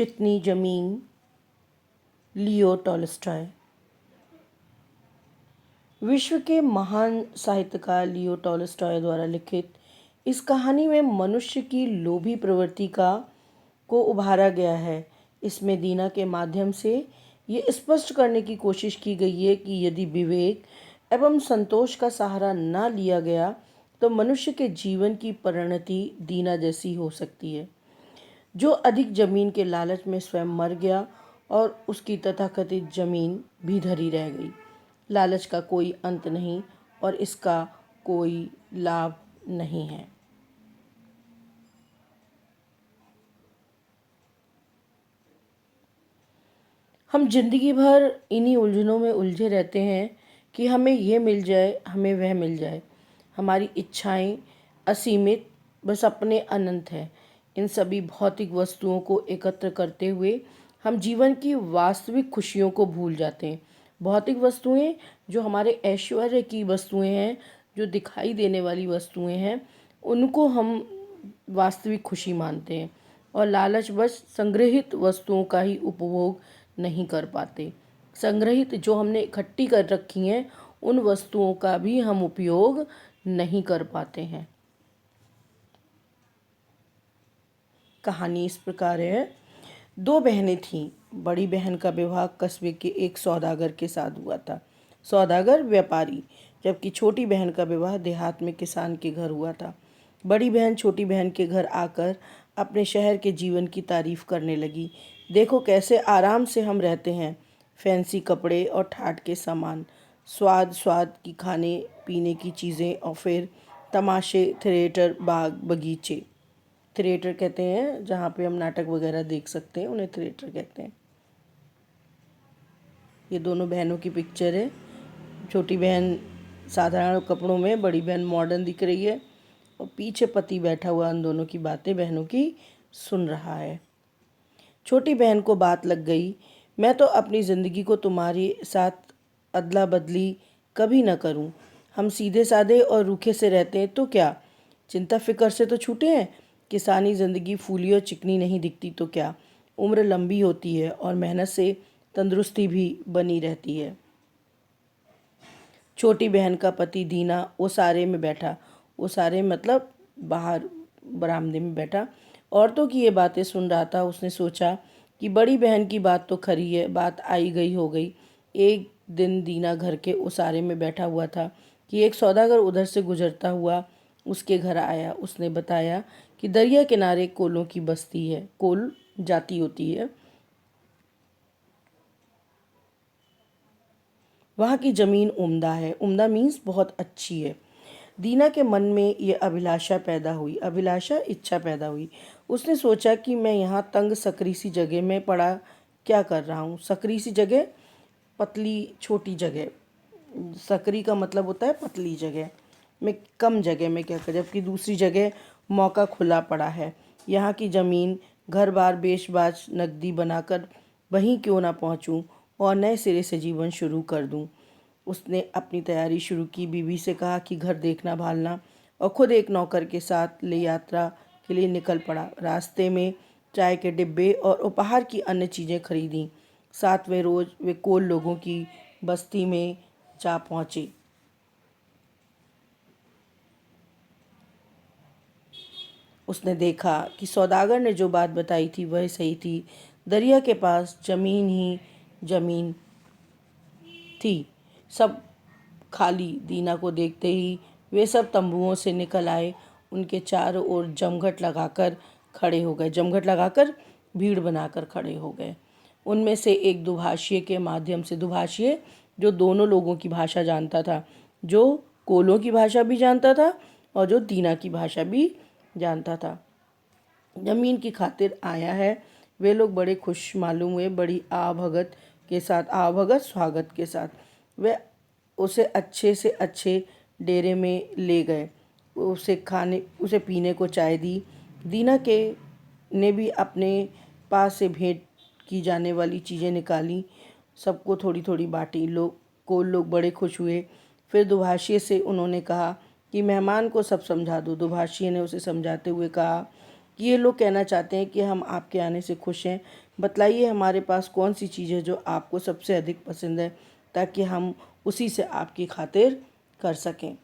कितनी जमीन, लियो टॉलस्टॉय। विश्व के महान साहित्यकार लियो टॉलस्टॉय द्वारा लिखित इस कहानी में मनुष्य की लोभी प्रवृत्ति को उभारा गया है। इसमें दीना के माध्यम से ये स्पष्ट करने की कोशिश की गई है कि यदि विवेक एवं संतोष का सहारा न लिया गया तो मनुष्य के जीवन की परिणति दीना जैसी हो सकती है, जो अधिक जमीन के लालच में स्वयं मर गया और उसकी तथाकथित जमीन भी धरी रह गई। लालच का कोई अंत नहीं और इसका कोई लाभ नहीं है। हम जिंदगी भर इन्हीं उलझनों में उलझे रहते हैं कि हमें ये मिल जाए, हमें वह मिल जाए। हमारी इच्छाएं असीमित, बस अपने अनंत है। इन सभी भौतिक वस्तुओं को एकत्र करते हुए हम जीवन की वास्तविक खुशियों को भूल जाते हैं। भौतिक वस्तुएं जो हमारे ऐश्वर्य की वस्तुएं हैं, जो दिखाई देने वाली वस्तुएं हैं, उनको हम वास्तविक खुशी मानते हैं और लालच बस संग्रहित वस्तुओं का ही उपभोग नहीं कर पाते। संग्रहित जो हमने इकट्ठी कर रखी हैं उन वस्तुओं का भी हम उपयोग नहीं कर पाते हैं। कहानी इस प्रकार है। दो बहनें थीं। बड़ी बहन का विवाह कस्बे के एक सौदागर के साथ हुआ था। सौदागर व्यापारी, जबकि छोटी बहन का विवाह देहात में किसान के घर हुआ था। बड़ी बहन छोटी बहन के घर आकर अपने शहर के जीवन की तारीफ करने लगी। देखो कैसे आराम से हम रहते हैं, फैंसी कपड़े और ठाठ के सामान, स्वाद स्वाद की खाने पीने की चीज़ें और फिर तमाशे, थिएटर, बाग बगीचे। थिएटर कहते हैं जहाँ पे हम नाटक वगैरह देख सकते हैं, उन्हें थिएटर कहते हैं। ये दोनों बहनों की पिक्चर है। छोटी बहन साधारण कपड़ों में, बड़ी बहन मॉडर्न दिख रही है और पीछे पति बैठा हुआ उन दोनों की बातें बहनों की सुन रहा है। छोटी बहन को बात लग गई, मैं तो अपनी ज़िंदगी को तुम्हारे साथ अदला बदली कभी न करूं। हम सीधे साधे और रूखे से रहते हैं तो क्या, चिंता फिक्र से तो छूटे हैं। किसानी ज़िंदगी फूली और चिकनी नहीं दिखती तो क्या, उम्र लंबी होती है और मेहनत से तंदुरुस्ती भी बनी रहती है। छोटी बहन का पति दीना ओसारे में बैठा, ओसारे मतलब बाहर बरामदे में बैठा, औरतों की ये बातें सुन रहा था। उसने सोचा कि बड़ी बहन की बात तो खरी है, बात आई गई हो गई। एक दिन दीना घर के ओसारे में बैठा हुआ था कि एक सौदागर उधर से गुजरता हुआ उसके घर आया। उसने बताया कि दरिया किनारे कोलों की बस्ती है, कोल जाति होती है, वहाँ की ज़मीन उम्दा है। उम्दा मीन्स बहुत अच्छी है। दीना के मन में ये अभिलाषा पैदा हुई, अभिलाषा इच्छा पैदा हुई। उसने सोचा कि मैं यहाँ तंग सकरी सी जगह में पड़ा क्या कर रहा हूँ। सकरी सी जगह, पतली छोटी जगह। सकरी का मतलब होता है पतली जगह में, कम जगह में क्या कर, जबकि दूसरी जगह मौका खुला पड़ा है। यहाँ की ज़मीन घर बार बेच बाच नकदी बनाकर वहीं क्यों ना पहुँचूँ और नए सिरे से जीवन शुरू कर दूँ। उसने अपनी तैयारी शुरू की। बीवी से कहा कि घर देखना भालना और खुद एक नौकर के साथ ले यात्रा के लिए निकल पड़ा। रास्ते में चाय के डिब्बे और उपहार की अन्य चीज़ें खरीदी। 7वें रोज़ वे कोल लोगों की बस्ती में जा पहुँचे। उसने देखा कि सौदागर ने जो बात बताई थी वह सही थी। दरिया के पास जमीन ही जमीन थी, सब खाली। दीना को देखते ही वे सब तंबुओं से निकल आए। उनके चारों ओर जमघट लगाकर खड़े हो गए, जमघट लगाकर भीड़ बनाकर खड़े हो गए। उनमें से एक दुभाषिए के माध्यम से, दुभाषिए जो दोनों लोगों की भाषा जानता था, जो कोलों की भाषा भी जानता था और जो दीना की भाषा भी जानता था, जमीन की खातिर आया है। वे लोग बड़े खुश मालूम हुए, बड़ी आवभगत के साथ, आवभगत स्वागत के साथ वे उसे अच्छे से अच्छे डेरे में ले गए। उसे पीने को चाय दी। दीना के ने भी अपने पास से भेंट की जाने वाली चीज़ें निकाली, सबको थोड़ी थोड़ी बांटी। लोग बड़े खुश हुए। फिर दुभाषिए से उन्होंने कहा कि मेहमान को सब समझा दो। दुभाषिए ने उसे समझाते हुए कहा कि ये लोग कहना चाहते हैं कि हम आपके आने से खुश हैं। बतलाइए हमारे पास कौन सी चीज़ है जो आपको सबसे अधिक पसंद है, ताकि हम उसी से आपकी खातिर कर सकें।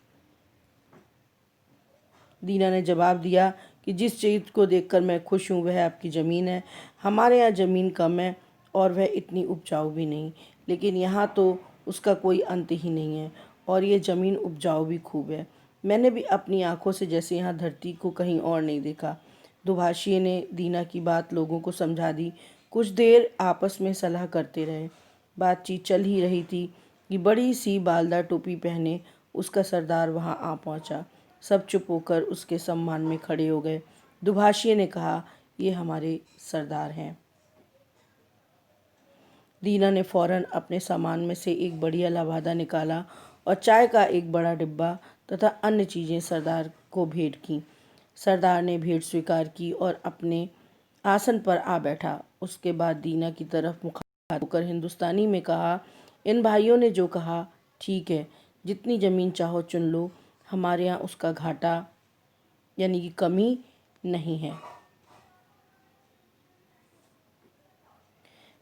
दीना ने जवाब दिया कि जिस चीज़ को देखकर मैं खुश हूँ वह आपकी ज़मीन है। हमारे यहाँ ज़मीन कम है और वह इतनी उपजाऊ भी नहीं, लेकिन यहाँ तो उसका कोई अंत ही नहीं है, और ये ज़मीन उपजाऊ भी खूब है। मैंने भी अपनी आंखों से जैसे यहाँ धरती को कहीं और नहीं देखा। दुभाषिए ने दीना की बात लोगों को समझा दी। कुछ देर आपस में सलाह करते रहे। बातचीत चल ही रही थी कि बड़ी सी बालदार टोपी पहने उसका सरदार वहाँ आ पहुँचा। सब चुप होकर उसके सम्मान में खड़े हो गए। दुभाषिए ने कहा, ये हमारे सरदार हैं। दीना ने फौरन अपने सामान में से एक बढ़िया लवादा निकाला और चाय का एक बड़ा डिब्बा तथा अन्य चीज़ें सरदार को भेंट की। सरदार ने भेंट स्वीकार की और अपने आसन पर आ बैठा। उसके बाद दीना की तरफ मुखातिब होकर हिंदुस्तानी में कहा, इन भाइयों ने जो कहा ठीक है, जितनी ज़मीन चाहो चुन लो, हमारे यहाँ उसका घाटा यानी कि कमी नहीं है।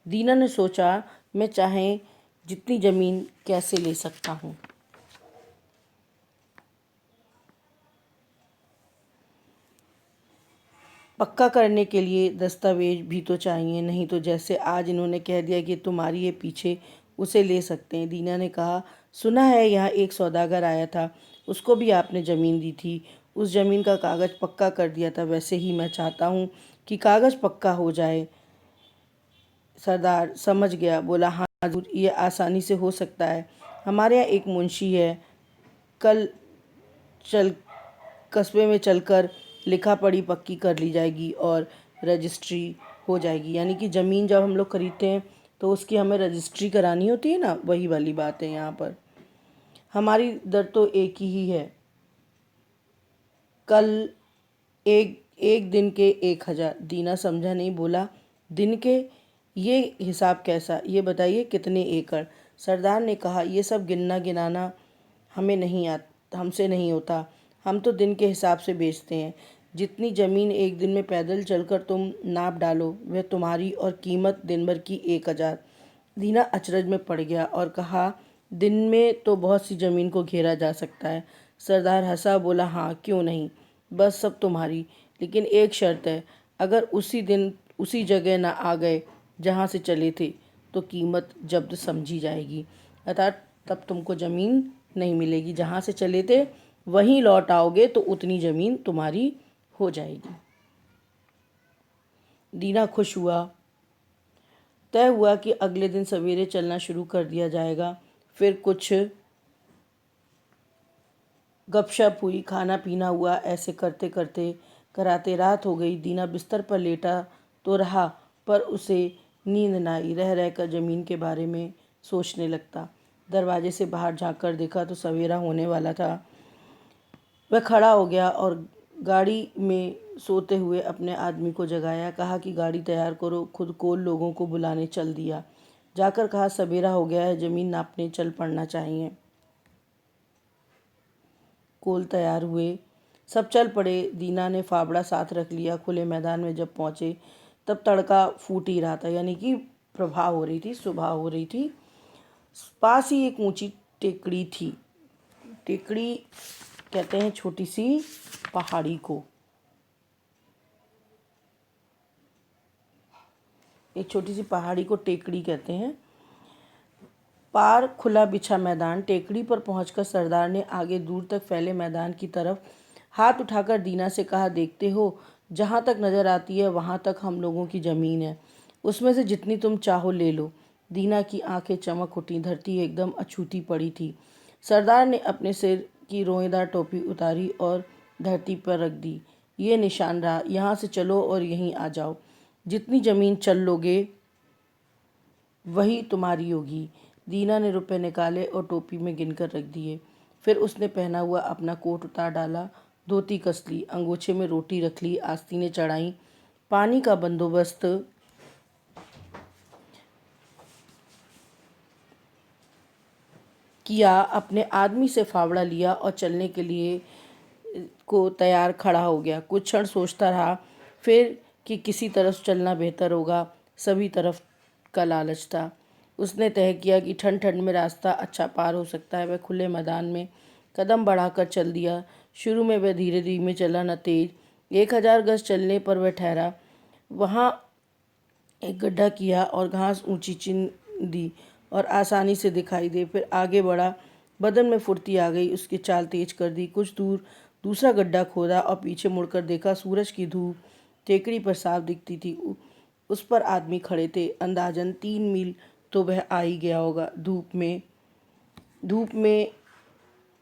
दीना ने सोचा, मैं चाहे जितनी ज़मीन कैसे ले सकता हूँ। पक्का करने के लिए दस्तावेज भी तो चाहिए, नहीं तो जैसे आज इन्होंने कह दिया कि तुम्हारी ये पीछे उसे ले सकते हैं। दीना ने कहा, सुना है यहाँ एक सौदागर आया था, उसको भी आपने ज़मीन दी थी, उस ज़मीन का कागज़ पक्का कर दिया था। वैसे ही मैं चाहता हूँ कि कागज़ पक्का हो जाए। सरदार समझ गया, बोला, हाँ हजूर, ये आसानी से हो सकता है। हमारे यहाँ एक मुंशी है, कल चल कस्बे में चलकर लिखा पढ़ी पक्की कर ली जाएगी और रजिस्ट्री हो जाएगी। यानी कि ज़मीन जब हम लोग खरीदते हैं तो उसकी हमें रजिस्ट्री करानी होती है ना, वही वाली बात है यहाँ पर। हमारी दर तो एक ही है, कल एक एक दिन के 1,000। दीना समझा नहीं, बोला, दिन के? ये हिसाब कैसा, ये बताइए कितने एकड़? सरदार ने कहा, ये सब गिनना गिनाना हमसे नहीं होता, हम तो दिन के हिसाब से बेचते हैं। जितनी ज़मीन एक दिन में पैदल चलकर तुम नाप डालो वह तुम्हारी, और कीमत दिन भर की 1,000। दीना अचरज में पड़ गया और कहा, दिन में तो बहुत सी ज़मीन को घेरा जा सकता है। सरदार हंसा, बोला, हाँ क्यों नहीं, बस सब तुम्हारी, लेकिन एक शर्त है, अगर उसी दिन उसी जगह ना आ गए जहाँ से चले थे तो कीमत जब्त समझी जाएगी, अर्थात तब तुमको ज़मीन नहीं मिलेगी। जहाँ से चले थे वहीं लौट आओगे तो उतनी ज़मीन तुम्हारी हो जाएगी। दीना खुश हुआ। तय हुआ कि अगले दिन सवेरे चलना शुरू कर दिया जाएगा। फिर कुछ गपशप हुई, खाना पीना हुआ। ऐसे करते करते कराते रात हो गई। दीना बिस्तर पर लेटा तो रहा, पर उसे नींद न आई। रह रहकर ज़मीन के बारे में सोचने लगता। दरवाजे से बाहर झाँक कर देखा तो सवेरा होने वाला था। वह खड़ा हो गया और गाड़ी में सोते हुए अपने आदमी को जगाया। कहा कि गाड़ी तैयार करो। खुद को लोगों को बुलाने चल दिया। जाकर कहा, सवेरा हो गया है, ज़मीन नापने चल पड़ना चाहिए। कोल तैयार हुए, सब चल पड़े। दीना ने फावड़ा साथ रख लिया। खुले मैदान में जब पहुँचे तब तड़का फूट ही रहा था, यानी कि प्रभा हो रही थी, सुबह हो रही थी। पास ही एक ऊंची टेकड़ी थी। टेकड़ी कहते हैं छोटी सी पहाड़ी को, एक छोटी सी पहाड़ी को टेकड़ी कहते हैं। पार खुला बिछा मैदान। टेकड़ी पर पहुंचकर सरदार ने आगे दूर तक फैले मैदान की तरफ हाथ उठाकर दीना से कहा, देखते हो, जहाँ तक नज़र आती है वहाँ तक हम लोगों की ज़मीन है, उसमें से जितनी तुम चाहो ले लो। दीना की आंखें चमक उठी। धरती एकदम अछूती पड़ी थी। सरदार ने अपने सिर की रोएदार टोपी उतारी और धरती पर रख दी। ये निशान रहा, यहाँ से चलो और यहीं आ जाओ। जितनी ज़मीन चल लोगे वही तुम्हारी होगी। दीना ने रुपए निकाले और टोपी में गिनकर रख दिए। फिर उसने पहना हुआ अपना कोट उतार डाला, धोती कस ली, अंगोछे में रोटी रख ली, आस्तीनें चढ़ाई, पानी का बंदोबस्त किया, अपने आदमी से फावड़ा लिया और चलने के लिए को तैयार खड़ा हो गया। कुछ क्षण सोचता रहा, फिर कि किसी तरफ चलना बेहतर होगा। सभी तरफ का लालच था। उसने तय किया कि ठंड ठंड में रास्ता अच्छा पार हो सकता है। वह खुले मैदान में कदम बढ़ाकर चल दिया। शुरू में वह धीरे धीरे चला, न तेज। 1000 गज चलने पर वह ठहरा। वहाँ एक गड्ढा किया और घास ऊंची चीन दी और आसानी से दिखाई दे। फिर आगे बढ़ा। बदन में फुर्ती आ गई। उसकी चाल तेज कर दी। कुछ दूर दूसरा गड्ढा खोदा और पीछे मुड़कर देखा। सूरज की धूप टेकड़ी पर साफ दिखती थी। उस पर आदमी खड़े थे। अंदाजन 3 मील तो वह आ ही गया होगा। धूप में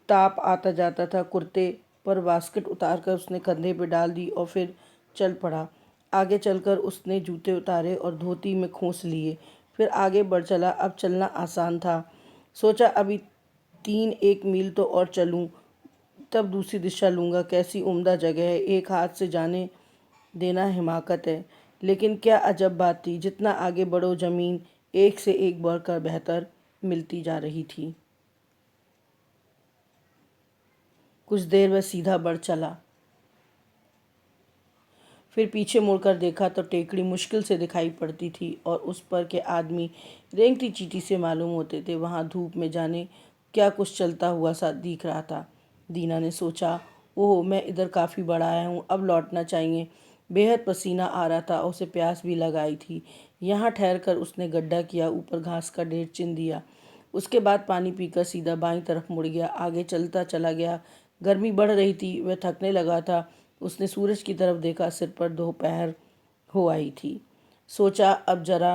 ताप आता जाता था। कुर्ते पर बास्केट उतारकर उसने कंधे पर डाल दी और फिर चल पड़ा। आगे चलकर उसने जूते उतारे और धोती में खोस लिए। फिर आगे बढ़ चला। अब चलना आसान था। सोचा अभी 1 मील तो और चलूं, तब दूसरी दिशा लूँगा। कैसी उम्दा जगह है, एक हाथ से जाने देना हिमाकत है। लेकिन क्या अजब बात थी, जितना आगे बढ़ो जमीन एक से एक बढ़कर बेहतर मिलती जा रही थी। कुछ देर वह सीधा बढ़ चला। फिर पीछे मुड़कर देखा तो टेकड़ी मुश्किल से दिखाई पड़ती थी और उस पर के आदमी रेंगती चींटी से मालूम होते थे। वहाँ धूप में जाने क्या कुछ चलता हुआ सा दिख रहा था। दीना ने सोचा, ओह, मैं इधर काफ़ी बड़ा आया हूँ, अब लौटना चाहिए। बेहद पसीना आ रहा था और उसे प्यास भी लगाई थी। यहाँ ठहरकर उसने गड्ढा किया, ऊपर घास का ढेर चिन दिया। उसके बाद पानी पीकर सीधा बाईं तरफ मुड़ गया। आगे चलता चला गया। गर्मी बढ़ रही थी। वह थकने लगा था। उसने सूरज की तरफ देखा। सिर पर दोपहर हो आई थी। सोचा अब जरा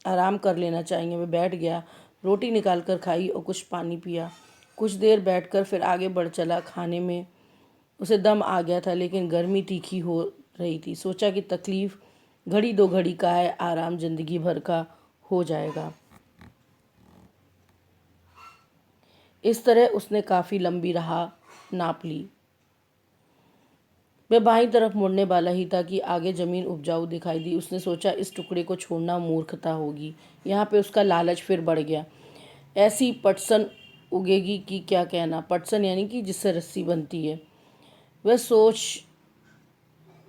आराम कर लेना चाहिए। वह बैठ गया। रोटी निकाल कर खाई और कुछ पानी पिया। कुछ देर बैठकर फिर आगे बढ़ चला। खाने में उसे दम आ गया था, लेकिन गर्मी तीखी हो रही थी। सोचा कि तकलीफ घड़ी 2 घड़ी का है, आराम जिंदगी भर का हो जाएगा। इस तरह उसने काफ़ी लंबी राह नाप ली। वह बाईं तरफ मुड़ने वाला ही था कि आगे जमीन उपजाऊ दिखाई दी। उसने सोचा इस टुकड़े को छोड़ना मूर्खता होगी। यहाँ पे उसका लालच फिर बढ़ गया। ऐसी पटसन उगेगी कि क्या कहना। पटसन यानी कि जिससे रस्सी बनती है।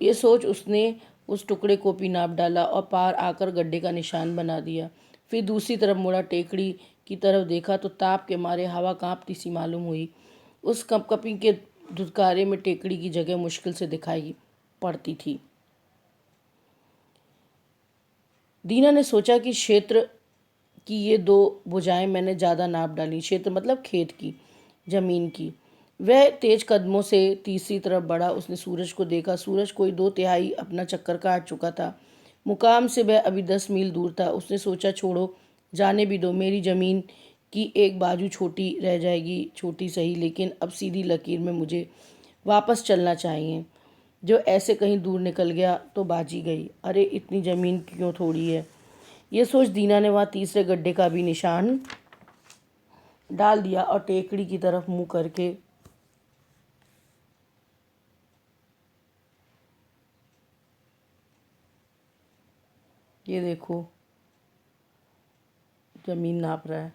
ये सोच उसने उस टुकड़े को भी नाप डाला और पार आकर गड्ढे का निशान बना दिया। फिर दूसरी तरफ मुड़ा। टेकड़ी की तरफ देखा तो ताप के मारे हवा कांपती सी मालूम हुई। उस कपकपी के धुतकारे में टेकड़ी की जगह मुश्किल से दिखाई पड़ती थी। दीना ने सोचा कि क्षेत्र की ये 2 भुजाएं मैंने ज़्यादा नाप डाली। क्षेत्र मतलब खेत की, जमीन की। वह तेज कदमों से तीसरी तरफ बढ़ा। उसने सूरज को देखा। सूरज कोई 2/3 अपना चक्कर काट चुका था। मुकाम से वह अभी 10 मील दूर था। उसने सोचा छोड़ो, जाने भी दो। मेरी ज़मीन की एक बाजू छोटी रह जाएगी, छोटी सही, लेकिन अब सीधी लकीर में मुझे वापस चलना चाहिए। जो ऐसे कहीं दूर निकल गया तो बाजी गई। अरे इतनी ज़मीन क्यों थोड़ी है। ये सोच दीना ने वहाँ तीसरे गड्ढे का भी निशान डाल दिया और टेकड़ी की तरफ मुंह करके ये देखो ज़मीन नाप रहा है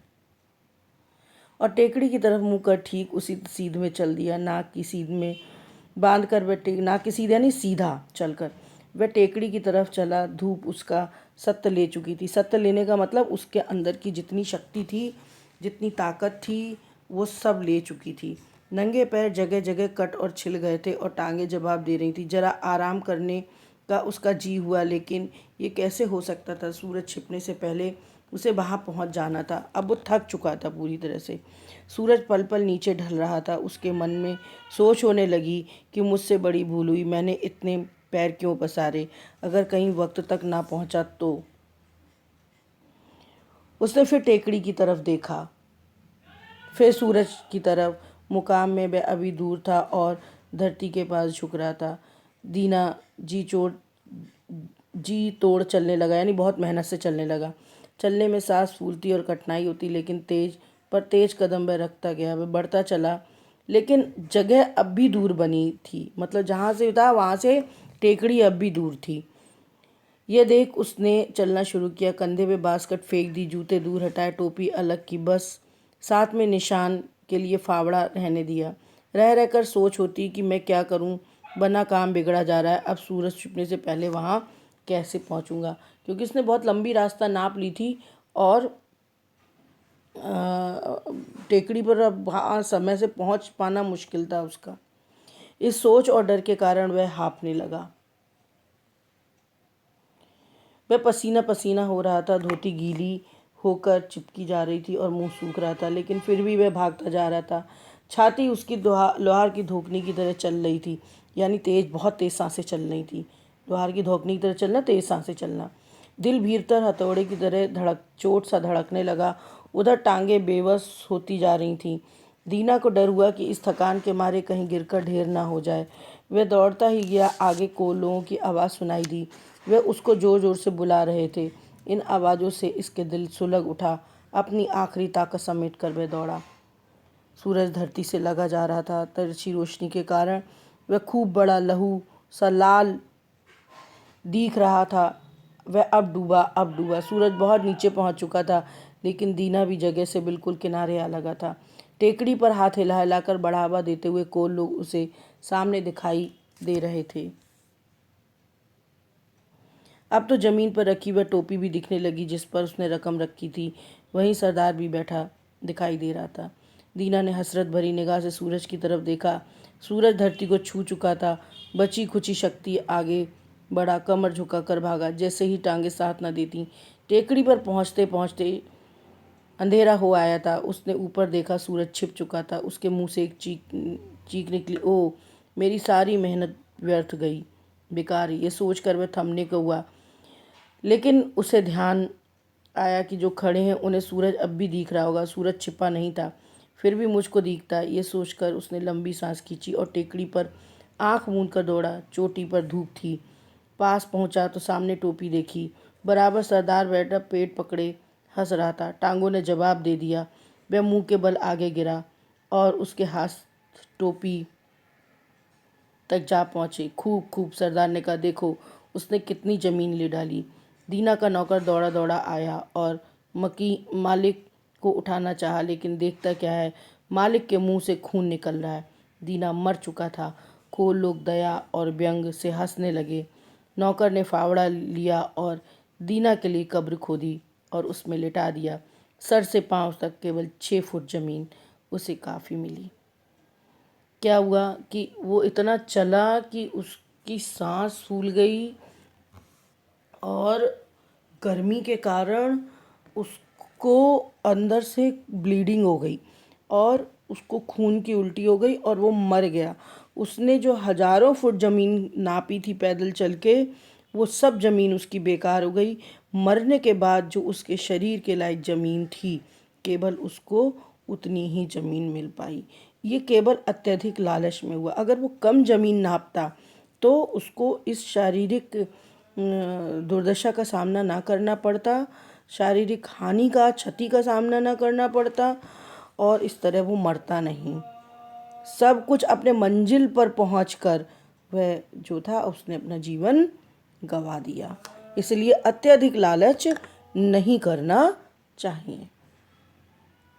और टेकड़ी की तरफ मुंह कर ठीक उसी सीध में चल दिया। नाक की सीध में बांध कर वह नाक की सीध यानी सीधा चलकर वह टेकड़ी की तरफ चला। धूप उसका सत्त ले चुकी थी। सत्त लेने का मतलब उसके अंदर की जितनी शक्ति थी, जितनी ताकत थी, वो सब ले चुकी थी। नंगे पैर जगह जगह कट और छिल गए थे और टांगें जवाब दे रही थी। जरा आराम करने का उसका जी हुआ, लेकिन ये कैसे हो सकता था। सूरज छिपने से पहले उसे वहाँ पहुँच जाना था। अब वो थक चुका था पूरी तरह से। सूरज पल पल नीचे ढल रहा था। उसके मन में सोच होने लगी कि मुझसे बड़ी भूल हुई। मैंने इतने पैर क्यों पसारे, अगर कहीं वक्त तक ना पहुँचा तो। उसने फिर टेकड़ी की तरफ देखा, फिर सूरज की तरफ। मुकाम में वह अभी दूर था और धरती के पास झुक रहा था। दीना जी तोड़ चलने लगा, यानी बहुत मेहनत से चलने लगा। चलने में सांस फूलती और कठिनाई होती, लेकिन तेज कदम वह रखता गया। वह बढ़ता चला, लेकिन जगह अब भी दूर बनी थी। मतलब जहाँ से था वहाँ से टेकड़ी अब भी दूर थी। यह देख उसने चलना शुरू किया। कंधे पे बास्केट फेंक दी, जूते दूर हटाए, टोपी अलग की, बस साथ में निशान के लिए फावड़ा रहने दिया। रह रहकर सोच होती कि मैं क्या करूं, बना काम बिगड़ा जा रहा है। अब सूरज छुपने से पहले वहां कैसे पहुंचूंगा, क्योंकि उसने बहुत लंबी रास्ता नाप ली थी और टेकड़ी पर अब वहाँ समय से पहुंच पाना मुश्किल था उसका। इस सोच और डर के कारण वह हाँफने लगा। वह पसीना पसीना हो रहा था, धोती गीली होकर चिपकी जा रही थी और मुंह सूख रहा था, लेकिन फिर भी वह भागता जा रहा था। छाती उसकी लोहार की धोकनी की तरह चल रही थी, यानी बहुत तेज सांसें चल रही थी। लोहार की धोकनी की तरह चलना, तेज सांसें चलना। दिल भीतर हथौड़े की तरह चोट सा धड़कने लगा। उधर टांगे बेबस होती जा रही थीं। दीना को डर हुआ कि इस थकान के मारे कहीं गिरकर ढेर ना हो जाए। वह दौड़ता ही गया। आगे को लोगों की आवाज़ सुनाई दी। वे उसको जोर जोर से बुला रहे थे। इन आवाज़ों से इसके दिल सुलग उठा। अपनी आखिरी ताकत समेट कर वह दौड़ा। सूरज धरती से लगा जा रहा था। तिरछी रोशनी के कारण वह खूब बड़ा लहू सा लाल दिख रहा था। वह अब डूबा। सूरज बहुत नीचे पहुंच चुका था, लेकिन दीना भी जगह से बिल्कुल किनारे आ लगा था। टेकड़ी पर हाथ हिला हिलाकर बढ़ावा देते हुए कोल लोग उसे सामने दिखाई दे रहे थे। अब तो जमीन पर रखी वह टोपी भी दिखने लगी जिस पर उसने रकम रखी थी। वहीं सरदार भी बैठा दिखाई दे रहा था। दीना ने हसरत भरी निगाह से सूरज की तरफ देखा। सूरज धरती को छू चुका था। बची खुची शक्ति आगे बढ़ा, कमर झुकाकर भागा। जैसे ही टांगे साथ न देती, टेकड़ी पर पहुंचते पहुंचते अंधेरा हो आया था। उसने ऊपर देखा, सूरज छिप चुका था। उसके मुंह से एक चीख निकली, ओह, मेरी सारी मेहनत व्यर्थ गई, बेकार। ये सोचकर वह थमने को हुआ, लेकिन उसे ध्यान आया कि जो खड़े हैं उन्हें सूरज अब भी दिख रहा होगा। सूरज छिपा नहीं था, फिर भी मुझको दिखता। ये सोचकर उसने लंबी सांस खींची और टेकड़ी पर आंख मूंद कर दौड़ा। चोटी पर धूप थी। पास पहुंचा तो सामने टोपी देखी। बराबर सरदार बैठा पेट पकड़े हंस रहा था। टांगों ने जवाब दे दिया। वह मुंह के बल आगे गिरा और उसके हाथ टोपी तक जा पहुंचे। खूब खूब, सरदार ने कहा, देखो उसने कितनी जमीन ले डाली। दीना का नौकर दौड़ा दौड़ा आया और मालिक को उठाना चाहा, लेकिन देखता क्या है, मालिक के मुंह से खून निकल रहा है। दीना मर चुका था। खोल लोग दया और व्यंग से हंसने लगे। नौकर ने फावड़ा लिया और दीना के लिए कब्र खोदी और उसमें लिटा दिया। सर से पांव तक केवल 6 फुट जमीन उसे काफ़ी मिली। क्या हुआ कि वो इतना चला कि उसकी सांस फूल गई और गर्मी के कारण उसको अंदर से ब्लीडिंग हो गई और उसको खून की उल्टी हो गई और वो मर गया। उसने जो हजारों फुट ज़मीन नापी थी पैदल चल के, वो सब ज़मीन उसकी बेकार हो गई। मरने के बाद जो उसके शरीर के लायक ज़मीन थी, केवल उसको उतनी ही ज़मीन मिल पाई। ये केवल अत्यधिक लालच में हुआ। अगर वो कम ज़मीन नापता तो उसको इस शारीरिक दुर्दशा का सामना ना करना पड़ता, शारीरिक हानि का, क्षति का सामना ना करना पड़ता और इस तरह वो मरता नहीं। सब कुछ अपने मंजिल पर पहुंचकर वह जो था उसने अपना जीवन गंवा दिया। इसलिए अत्यधिक लालच नहीं करना चाहिए।